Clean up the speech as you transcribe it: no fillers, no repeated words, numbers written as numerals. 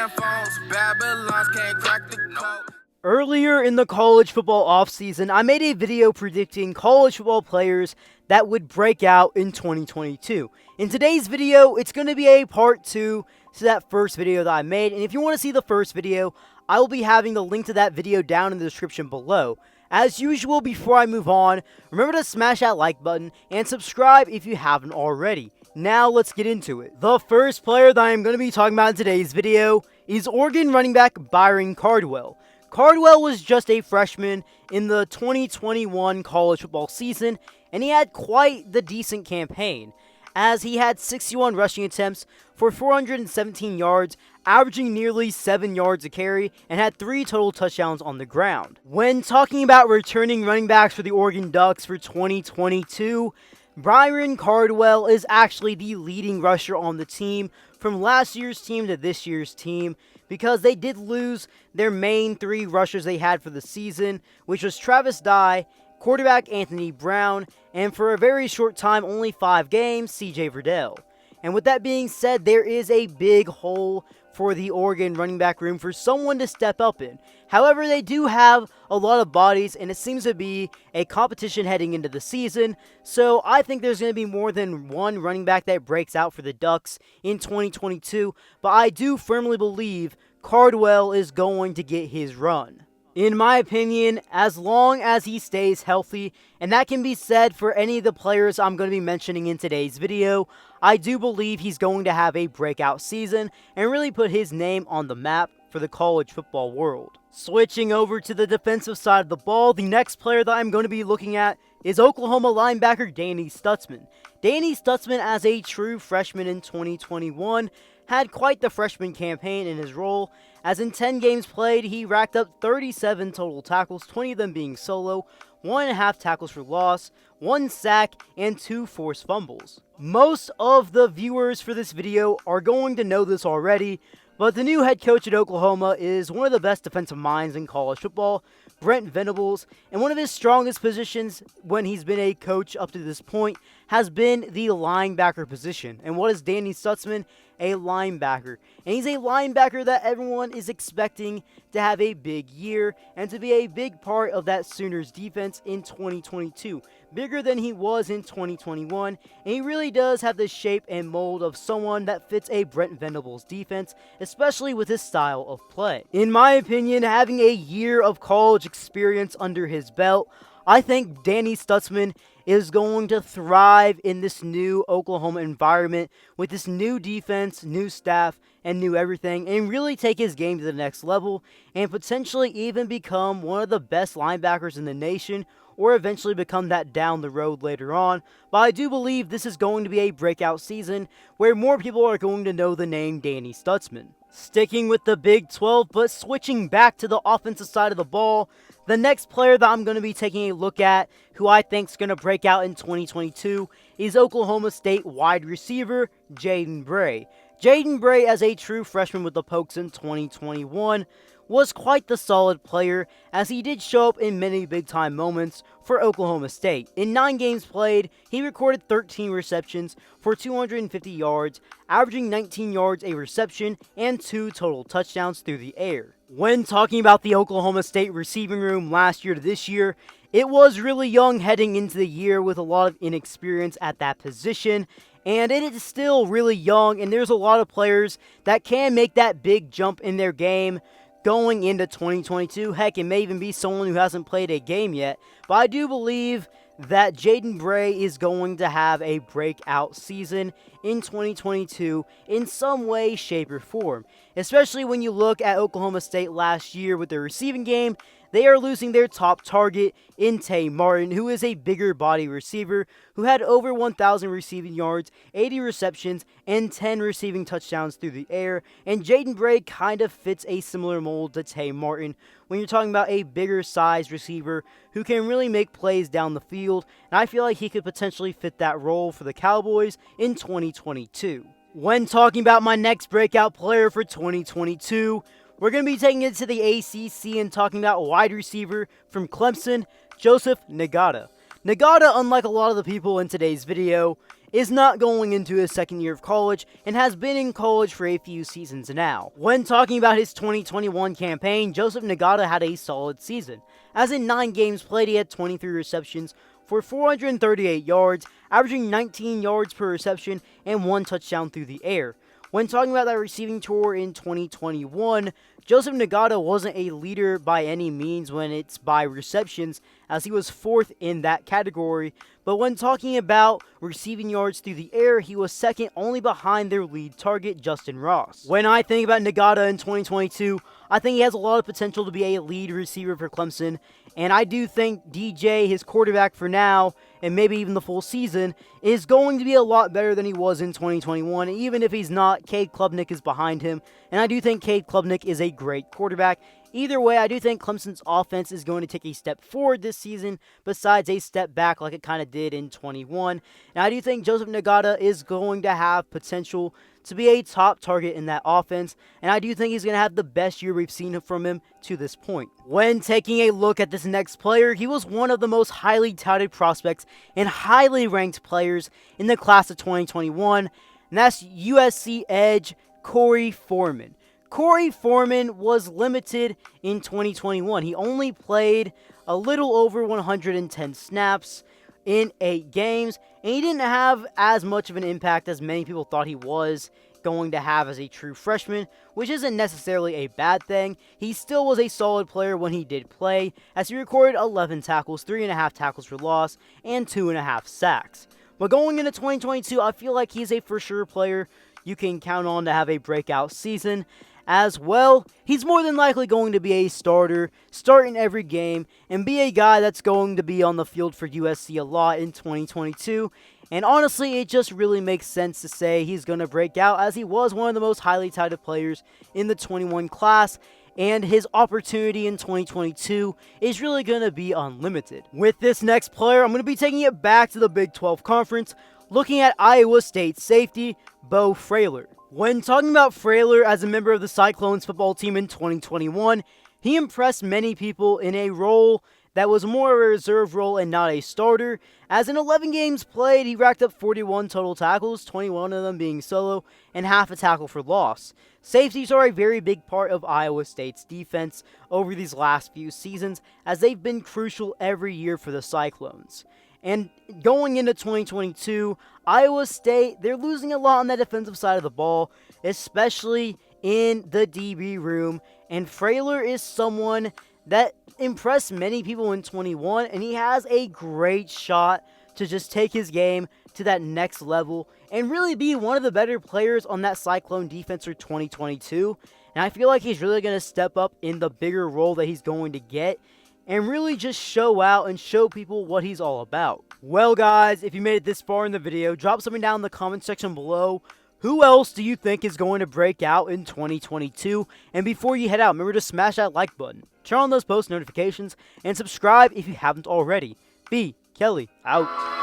phones, Babylons can't crack the code. Earlier in the college football offseason, I made a video predicting college football players that would break out in 2022. In today's video, it's going to be a part 2 to that first video that I made, and if you want to see the first video, I will be having the link to that video down in the description below. As usual, before I move on, remember to smash that like button and subscribe if you haven't already. Now let's get into it. The first player that I am going to be talking about in today's video is Oregon running back Byron Cardwell. Cardwell was just a freshman in the 2021 college football season, and he had quite the decent campaign, as he had 61 rushing attempts for 417 yards, averaging nearly 7 yards a carry, and had 3 total touchdowns on the ground. When talking about returning running backs for the Oregon Ducks for 2022, Byron Cardwell is actually the leading rusher on the team from last year's team to this year's team, because they did lose their main 3 rushers they had for the season, which was Travis Dye, quarterback Anthony Brown, and for a very short time, only 5 games, CJ Verdell. And with that being said, there is a big hole for the Oregon running back room for someone to step up in. However, they do have a lot of bodies, and it seems to be a competition heading into the season, so I think there's going to be more than one running back that breaks out for the Ducks in 2022, but I do firmly believe Cardwell is going to get his run. In my opinion, as long as he stays healthy, and that can be said for any of the players I'm going to be mentioning in today's video, I do believe he's going to have a breakout season and really put his name on the map for the college football world. Switching over to the defensive side of the ball, the next player that I'm going to be looking at is Oklahoma linebacker Danny Stutsman. Danny Stutsman, as a true freshman in 2021, had quite the freshman campaign in his role, as in 10 games played, he racked up 37 total tackles, 20 of them being solo, 1.5 tackles for loss, 1 sack, and 2 forced fumbles. Most of the viewers for this video are going to know this already, but the new head coach at Oklahoma is one of the best defensive minds in college football, Brent Venables, and one of his strongest positions when he's been a coach up to this point has been the linebacker position. And what is Danny Stutsman? A linebacker. And he's a linebacker that everyone is expecting to have a big year and to be a big part of that Sooners defense in 2022. Bigger than he was in 2021, and he really does have the shape and mold of someone that fits a Brent Venables defense, especially with his style of play. In my opinion, having a year of college experience under his belt, I think Danny Stutsman is going to thrive in this new Oklahoma environment with this new defense, new staff, and new everything, and really take his game to the next level and potentially even become one of the best linebackers in the nation, or eventually become that down the road later on. But I do believe this is going to be a breakout season where more people are going to know the name Danny Stutsman. Sticking with the Big 12, but switching back to the offensive side of the ball, the next player that I'm going to be taking a look at, who I think is going to break out in 2022, is Oklahoma State wide receiver Jaden Bray. Jaden Bray, as a true freshman with the Pokes in 2021, was quite the solid player, as he did show up in many big-time moments for Oklahoma State. In 9 games played, he recorded 13 receptions for 250 yards, averaging 19 yards a reception and 2 total touchdowns through the air. When talking about the Oklahoma State receiving room last year to this year, it was really young heading into the year with a lot of inexperience at that position, and it is still really young, and there's a lot of players that can make that big jump in their game going into 2022. Heck, it may even be someone who hasn't played a game yet, but I do believe that Jaden Bray is going to have a breakout season in 2022 in some way, shape, or form. Especially when you look at Oklahoma State last year with their receiving game, they are losing their top target in Tay Martin, who is a bigger body receiver who had over 1,000 receiving yards, 80 receptions, and 10 receiving touchdowns through the air. And Jaden Bray kind of fits a similar mold to Tay Martin when you're talking about a bigger size receiver who can really make plays down the field. And I feel like he could potentially fit that role for the Cowboys in 2022. When talking about my next breakout player for 2022, we're going to be taking it to the ACC and talking about wide receiver from Clemson, Joseph Ngata. Ngata, unlike a lot of the people in today's video, is not going into his second year of college and has been in college for a few seasons now. When talking about his 2021 campaign, Joseph Ngata had a solid season, as in 9 games played he had 23 receptions for 438 yards, averaging 19 yards per reception and 1 touchdown through the air. When talking about that receiving tour in 2021, Joseph Ngata wasn't a leader by any means when it's by receptions, as he was 4th in that category, but when talking about receiving yards through the air, he was 2nd only behind their lead target, Justin Ross. When I think about Ngata in 2022, I think he has a lot of potential to be a lead receiver for Clemson, and I do think DJ, his quarterback for now, and maybe even the full season, is going to be a lot better than he was in 2021. Even if he's not, Cade Klubnik is behind him, and I do think Cade Klubnik is a great quarterback. Either way, I do think Clemson's offense is going to take a step forward this season, besides a step back like it kind of did in 21. And I do think Joseph Ngata is going to have potential to be a top target in that offense, and I do think he's going to have the best year we've seen from him to this point. When taking a look at this next player, he was one of the most highly touted prospects and highly ranked players in the class of 2021, and that's USC edge Korey Foreman. Korey Foreman was limited in 2021. He only played a little over 110 snaps in 8 games, and he didn't have as much of an impact as many people thought he was going to have as a true freshman, which isn't necessarily a bad thing. He still was a solid player when he did play, as he recorded 11 tackles, 3.5 tackles for loss, and 2.5 sacks. But going into 2022, I feel like he's a for sure player you can count on to have a breakout season. As well, he's more than likely going to be a starter, start in every game, and be a guy that's going to be on the field for USC a lot in 2022. And honestly, it just really makes sense to say he's going to break out, as he was one of the most highly touted players in the 21 class, and his opportunity in 2022 is really going to be unlimited. With this next player, I'm going to be taking it back to the Big 12 Conference, looking at Iowa State safety Beau Freyler. When talking about Freyler as a member of the Cyclones football team in 2021, he impressed many people in a role that was more of a reserve role and not a starter, as in 11 games played, he racked up 41 total tackles, 21 of them being solo, and half a tackle for loss. Safeties are a very big part of Iowa State's defense over these last few seasons, as they've been crucial every year for the Cyclones. And going into 2022, Iowa State, they're losing a lot on the defensive side of the ball, especially in the DB room. And Freyler is someone that impressed many people in 21, and he has a great shot to just take his game to that next level and really be one of the better players on that Cyclone defense for 2022. And I feel like he's really going to step up in the bigger role that he's going to get and really just show out and show people what he's all about. Well guys, if you made it this far in the video, drop something down in the comment section below. Who else do you think is going to break out in 2022? And before you head out, remember to smash that like button, turn on those post notifications, and subscribe if you haven't already. B. Kelly, out.